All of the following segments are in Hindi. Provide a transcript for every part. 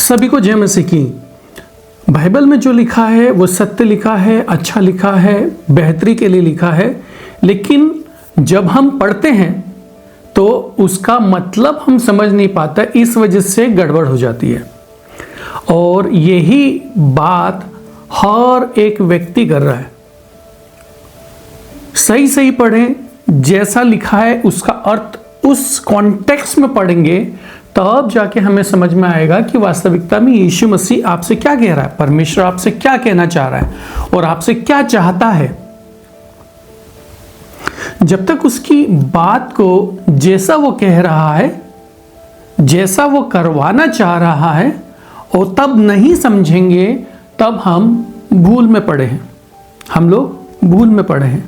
सभी को जय मसीह की। बाइबल में जो लिखा है वो सत्य लिखा है, अच्छा लिखा है, बेहतरी के लिए लिखा है। लेकिन जब हम पढ़ते हैं तो उसका मतलब हम समझ नहीं पाता, इस वजह से गड़बड़ हो जाती है। और यही बात हर एक व्यक्ति कर रहा है। सही सही पढ़ें, जैसा लिखा है उसका अर्थ उस कॉन्टेक्स्ट में पढ़ेंगे, तब जाके हमें समझ में आएगा कि वास्तविकता में यीशु मसीह आपसे क्या कह रहा है, परमेश्वर आपसे क्या कहना चाह रहा है और आपसे क्या चाहता है। जब तक उसकी बात को जैसा वो कह रहा है, जैसा वो करवाना चाह रहा है, और तब नहीं समझेंगे, तब हम भूल में पड़े हैं। हम लोग भूल में पड़े हैं।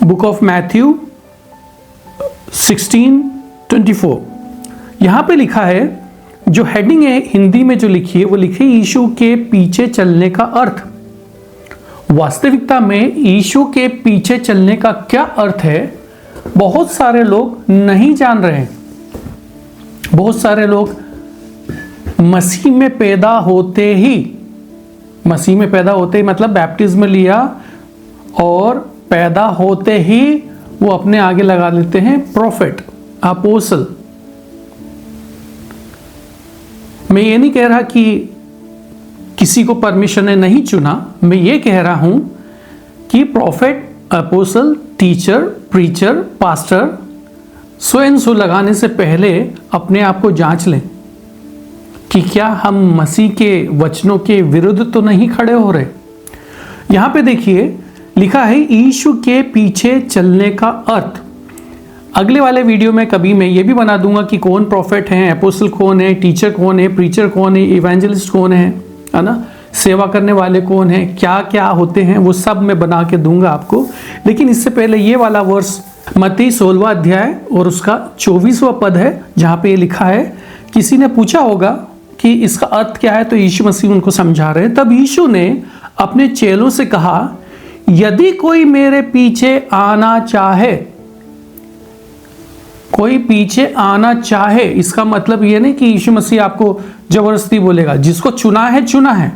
बुक ऑफ मैथ्यू 16:24 यहां पे लिखा है, जो हेडिंग है हिंदी में जो लिखी है वो लिखी है यीशु के पीछे चलने का अर्थ। वास्तविकता में यीशु के पीछे चलने का क्या अर्थ है, बहुत सारे लोग नहीं जान रहे हैं। बहुत सारे लोग मसीह में पैदा होते ही मतलब बैप्टिज्म लिया और पैदा होते ही वो अपने आगे लगा लेते हैं प्रोफेट, अपोस्टल। मैं ये नहीं कह रहा कि किसी को परमेश्वर ने नहीं चुना, मैं ये कह रहा हूं कि prophet, apostle, teacher, preacher, pastor स्वयं सो लगाने से पहले अपने आप को जांच लें कि क्या हम मसीह के वचनों के विरुद्ध तो नहीं खड़े हो रहे। यहां पे देखिए लिखा है यीशु के पीछे चलने का अर्थ। अगले वाले वीडियो में कभी मैं ये भी बना दूंगा कि कौन प्रोफेट हैं, अपोस्टल कौन है, टीचर कौन है, प्रीचर कौन है, इवेंजलिस्ट कौन है ना, सेवा करने वाले कौन है, क्या क्या होते हैं, वो सब मैं बना के दूंगा आपको। लेकिन इससे पहले ये वाला वर्स मत्ती 16वां अध्याय और उसका 24वां पद है, जहां पे ये लिखा है, किसी ने पूछा होगा कि इसका अर्थ क्या है, तो यीशु मसीह उनको समझा रहे हैं। तब यीशु ने अपने चेलों से कहा, यदि कोई मेरे पीछे आना चाहे, कोई पीछे आना चाहे, इसका मतलब यह नहीं कि यीशु मसीह आपको जबरदस्ती बोलेगा। जिसको चुना है चुना है,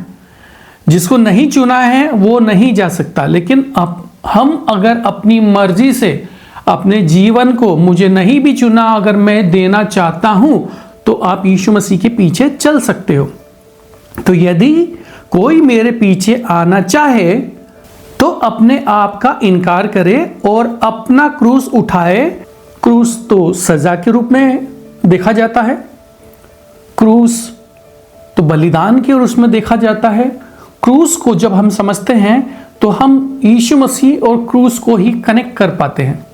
जिसको नहीं चुना है वो नहीं जा सकता। लेकिन अब हम अगर अपनी मर्जी से अपने जीवन को, मुझे नहीं भी चुना, अगर मैं देना चाहता हूं, तो आप यीशु मसीह के पीछे चल सकते हो। तो यदि कोई मेरे पीछे आना चाहे तो अपने आप का इनकार करे और अपना क्रूस उठाए। क्रूस तो सजा के रूप में देखा जाता है, क्रूस तो बलिदान के रूप में देखा जाता है। क्रूस को जब हम समझते हैं तो हम यीशु मसीह और क्रूस को ही कनेक्ट कर पाते हैं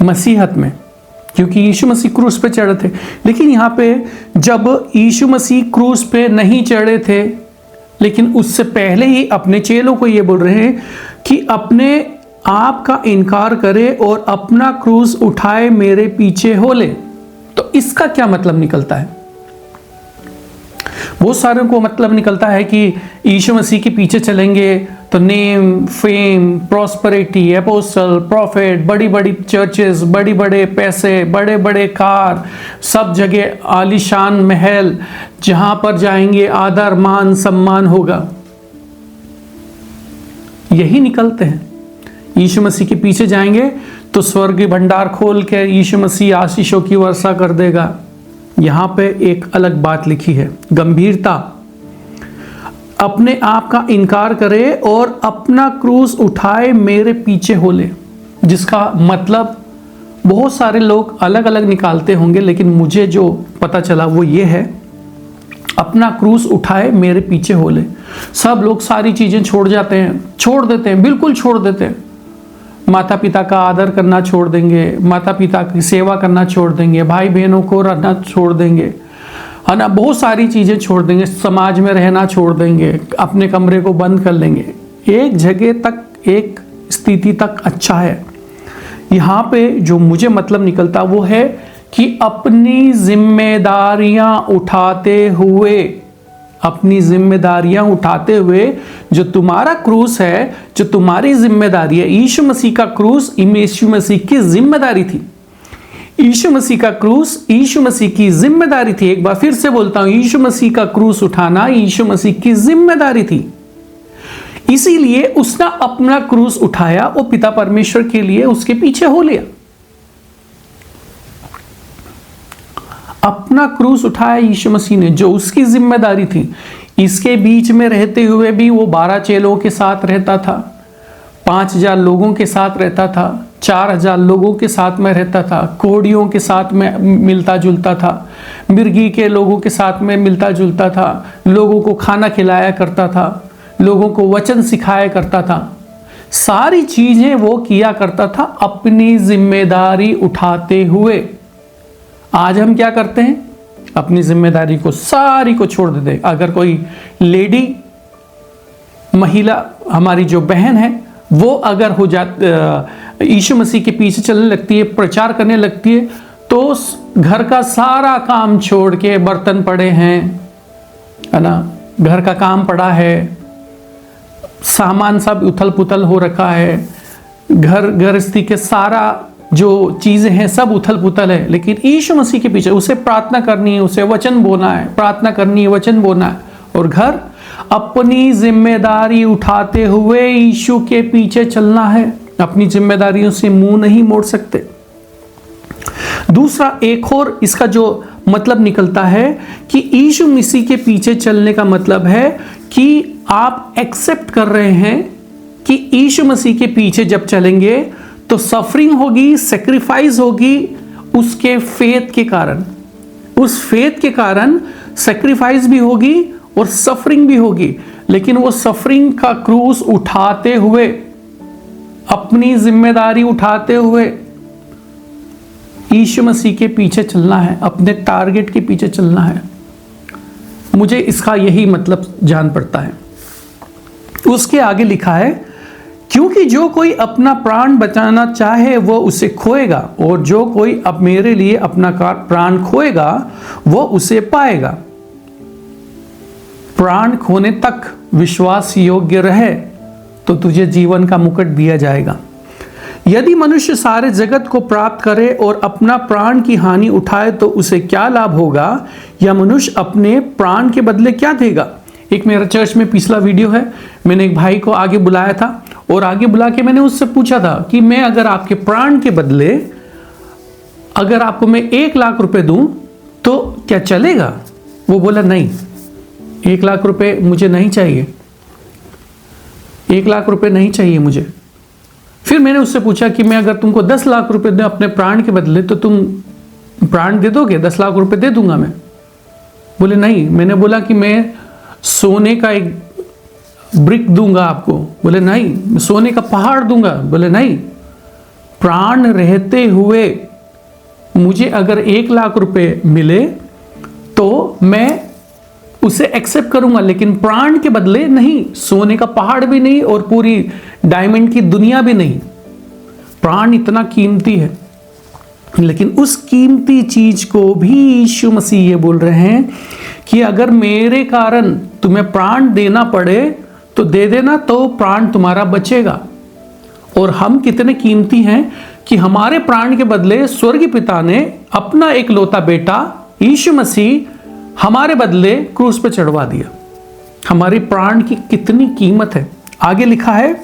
मसीहत में, क्योंकि यीशु मसीह क्रूस पे चढ़े थे। लेकिन यहाँ पे जब यीशु मसीह क्रूस पे नहीं चढ़े थे, लेकिन उससे पहले ही अपने चेलों को ये बोल रहे हैं कि अपने आप का इनकार करे और अपना क्रूस उठाए मेरे पीछे हो ले। तो इसका क्या मतलब निकलता है? बहुत सारों को मतलब निकलता है कि यीशु मसीह के पीछे चलेंगे तो name, fame, prosperity, apostle, profit, बड़ी बड़ी चर्चेस, बड़ी बड़े पैसे, बड़े बड़े कार, सब जगह आलीशान महल, जहां पर जाएंगे आदर मान सम्मान होगा। यही निकलते हैं। यीशु मसीह के पीछे जाएंगे तो स्वर्ग भंडार खोल के यीशु मसीह आशीषों की वर्षा कर देगा। यहां पे एक अलग बात लिखी है, गंभीरता। अपने आप का इनकार करे और अपना क्रूस उठाए मेरे पीछे हो ले, जिसका मतलब बहुत सारे लोग अलग अलग निकालते होंगे, लेकिन मुझे जो पता चला वो ये है, अपना क्रूस उठाए मेरे पीछे हो ले। सब लोग सारी चीजें छोड़ जाते हैं, छोड़ देते हैं, बिल्कुल छोड़ देते हैं। माता पिता का आदर करना छोड़ देंगे, माता पिता की सेवा करना छोड़ देंगे, भाई बहनों को रहना छोड़ देंगे, है ना, बहुत सारी चीज़ें छोड़ देंगे, समाज में रहना छोड़ देंगे, अपने कमरे को बंद कर लेंगे। एक जगह तक, एक स्थिति तक अच्छा है। यहाँ पे जो मुझे मतलब निकलता वो है कि अपनी जिम्मेदारियां उठाते हुए, अपनी जिम्मेदारियां उठाते हुए, जो तुम्हारा क्रूस है, जो तुम्हारी जिम्मेदारी है, यीशु मसीह का क्रूस यीशु मसीह की जिम्मेदारी थी। यीशु मसीह का क्रूस यीशु मसीह की जिम्मेदारी थी। एक बार फिर से बोलता हूं, यीशु मसीह का क्रूस उठाना यीशु मसीह की जिम्मेदारी थी। इसीलिए उसने अपना क्रूस उठाया, वो पिता परमेश्वर के लिए उसके पीछे हो लिया। अपना क्रूस उठाया यीशु मसीह ने, जो उसकी जिम्मेदारी थी। इसके बीच में रहते हुए भी वो 12 चेलों के साथ रहता था, 5000 लोगों के साथ रहता था, 4000 लोगों के साथ में रहता था, कोढ़ियों के साथ में मिलता जुलता था, मिर्गी के लोगों के साथ में मिलता जुलता था, लोगों को खाना खिलाया करता था, लोगों को वचन सिखाया करता था। सारी चीजें वो किया करता था अपनी जिम्मेदारी उठाते हुए। आज हम क्या करते हैं? अपनी जिम्मेदारी को सारी को छोड़ देते हैं। अगर कोई लेडी महिला हमारी जो बहन है वो अगर हो यीशु मसीह के पीछे चलने लगती है, प्रचार करने लगती है, तो घर का सारा काम छोड़ के, बर्तन पड़े हैं, है ना, घर का काम पड़ा है, सामान सब उथल पुथल हो रखा है, घर गृहस्थी के सारा जो चीजें हैं सब उथल पुथल है, लेकिन यीशु मसीह के पीछे उसे प्रार्थना करनी है, उसे वचन बोलना है, प्रार्थना करनी है, वचन बोलना है, और घर अपनी जिम्मेदारी उठाते हुए यीशु के पीछे चलना है। अपनी जिम्मेदारियों से मुंह नहीं मोड़ सकते। दूसरा, एक और इसका जो मतलब निकलता है कि यीशु मसीह के पीछे चलने का मतलब है कि आप एक्सेप्ट कर रहे हैं कि यीशु मसीह के पीछे जब चलेंगे तो सफरिंग होगी, सेक्रीफाइस होगी, उसके फेथ के कारण। उस फेथ के कारण सेक्रीफाइस भी होगी और सफरिंग भी होगी, लेकिन वो सफरिंग का क्रूस उठाते हुए, अपनी जिम्मेदारी उठाते हुए यीशु मसीह के पीछे चलना है, अपने टारगेट के पीछे चलना है। मुझे इसका यही मतलब जान पड़ता है। उसके आगे लिखा है, क्योंकि जो कोई अपना प्राण बचाना चाहे वो उसे खोएगा, और जो कोई अब मेरे लिए अपना प्राण खोएगा वो उसे पाएगा। प्राण खोने तक विश्वास योग्य रहे तो तुझे जीवन का मुकुट दिया जाएगा। यदि मनुष्य सारे जगत को प्राप्त करे और अपना प्राण की हानि उठाए तो उसे क्या लाभ होगा, या मनुष्य अपने प्राण के बदले क्या देगा। एक मेरा चर्च में पिछला वीडियो है, मैंने एक भाई को आगे बुलाया था और आगे बुला के मैंने उससे पूछा था कि मैं अगर आपके प्राण के बदले अगर आपको मैं 1 लाख रुपए दूं तो क्या चलेगा? वो बोला नहीं, 1 लाख रुपए मुझे नहीं चाहिए, 1 लाख रुपए नहीं चाहिए मुझे। फिर मैंने उससे पूछा कि मैं अगर तुमको 10 लाख रुपए दूं अपने प्राण के बदले तो तुम प्राण दे दोगे? 10 लाख रुपए दे दूंगा मैं। बोले नहीं। मैंने बोला कि मैं सोने का एक ब्रिक दूंगा आपको। बोले नहीं। सोने का पहाड़ दूंगा। बोले नहीं। प्राण रहते हुए मुझे अगर 1 लाख रुपए मिले तो मैं उसे एक्सेप्ट करूंगा, लेकिन प्राण के बदले नहीं, सोने का पहाड़ भी नहीं और पूरी डायमंड की दुनिया भी नहीं। प्राण इतना कीमती है, लेकिन उस कीमती चीज को भी यीशु मसीह ये बोल रहे हैं कि अगर मेरे कारण तुम्हें प्राण देना पड़े तो दे देना, तो प्राण तुम्हारा बचेगा। और हम कितने कीमती हैं कि हमारे प्राण के बदले स्वर्गीय पिता ने अपना एक लौता बेटा यीशु मसीह हमारे बदले क्रूस पे चढ़वा दिया। हमारे प्राण की कितनी कीमत है। आगे लिखा है,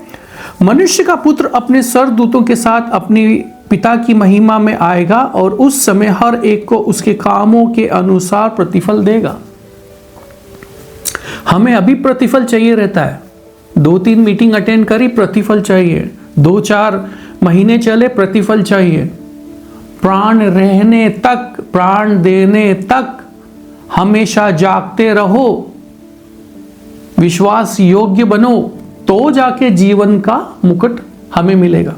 मनुष्य का पुत्र अपने सरदूतों के साथ अपने पिता की महिमा में आएगा और उस समय हर एक को उसके कामों के अनुसार प्रतिफल देगा। हमें अभी प्रतिफल चाहिए रहता है। 2-3 मीटिंग अटेंड करी, प्रतिफल चाहिए। 2-4 महीने चले, प्रतिफल चाहिए। प्राण रहने तक, प्राण देने तक हमेशा जागते रहो, विश्वास योग्य बनो, तो जाके जीवन का मुकुट हमें मिलेगा।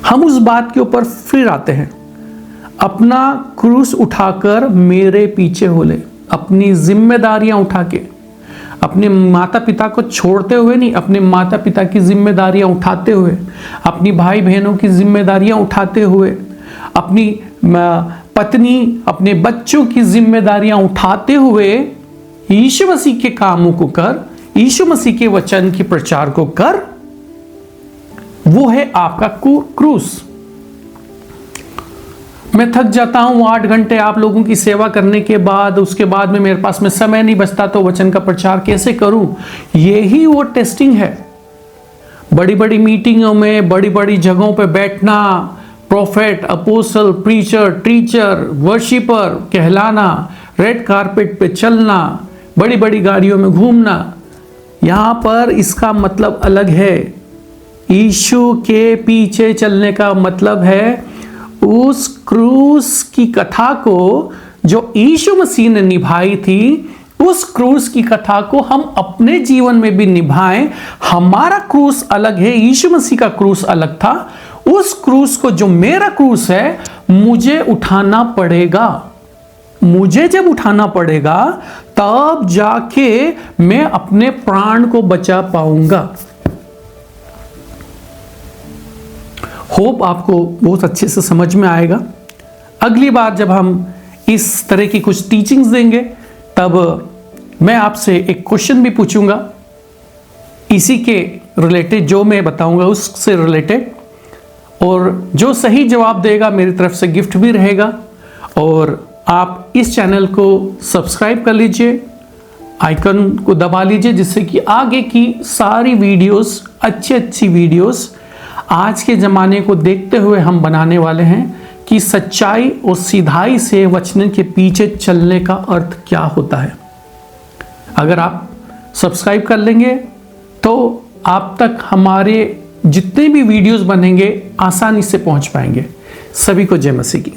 हम उस बात के ऊपर फिर आते हैं, अपना क्रूस उठाकर मेरे पीछे हो ले। अपनी जिम्मेदारियां उठा के, अपने माता पिता को छोड़ते हुए नहीं, अपने माता पिता की जिम्मेदारियां उठाते हुए, अपनी भाई बहनों की जिम्मेदारियां उठाते हुए, अपनी पत्नी, अपने बच्चों की जिम्मेदारियां उठाते हुए यीशु मसीह के कामों को कर, यीशु मसीह के वचन के प्रचार को कर। वो है आपका क्रूस। मैं थक जाता हूँ 8 घंटे आप लोगों की सेवा करने के बाद, उसके बाद में मेरे पास में समय नहीं बचता, तो वचन का प्रचार कैसे करूं? यही वो टेस्टिंग है। बड़ी बड़ी मीटिंगों में, बड़ी बड़ी जगहों पे बैठना, prophet, apostle, preacher, teacher, worshipper कहलाना, रेड कारपेट पे चलना, बड़ी बड़ी गाड़ियों में घूमना, यहां पर इसका मतलब अलग है। यीशु के पीछे चलने का मतलब है उस क्रूस की कथा को जो यीशु मसीह ने निभाई थी, उस क्रूस की कथा को हम अपने जीवन में भी निभाएं। हमारा क्रूस अलग है, यीशु मसीह का क्रूस अलग था। उस क्रूस को, जो मेरा क्रूस है, मुझे उठाना पड़ेगा। मुझे जब उठाना पड़ेगा तब जाके मैं अपने प्राण को बचा पाऊंगा। होप आपको बहुत अच्छे से समझ में आएगा। अगली बार जब हम इस तरह की कुछ टीचिंग्स देंगे तब मैं आपसे एक क्वेश्चन भी पूछूंगा, इसी के रिलेटेड, जो मैं बताऊंगा उससे रिलेटेड, और जो सही जवाब देगा मेरी तरफ से गिफ्ट भी रहेगा। और आप इस चैनल को सब्सक्राइब कर लीजिए, आइकन को दबा लीजिए, जिससे कि आगे की सारी वीडियोस, अच्छी वीडियोस आज के ज़माने को देखते हुए हम बनाने वाले हैं कि सच्चाई और सीधाई से वचन के पीछे चलने का अर्थ क्या होता है। अगर आप सब्सक्राइब कर लेंगे तो आप तक हमारे जितने भी वीडियोस बनेंगे आसानी से पहुंच पाएंगे। सभी को जय मसीह की।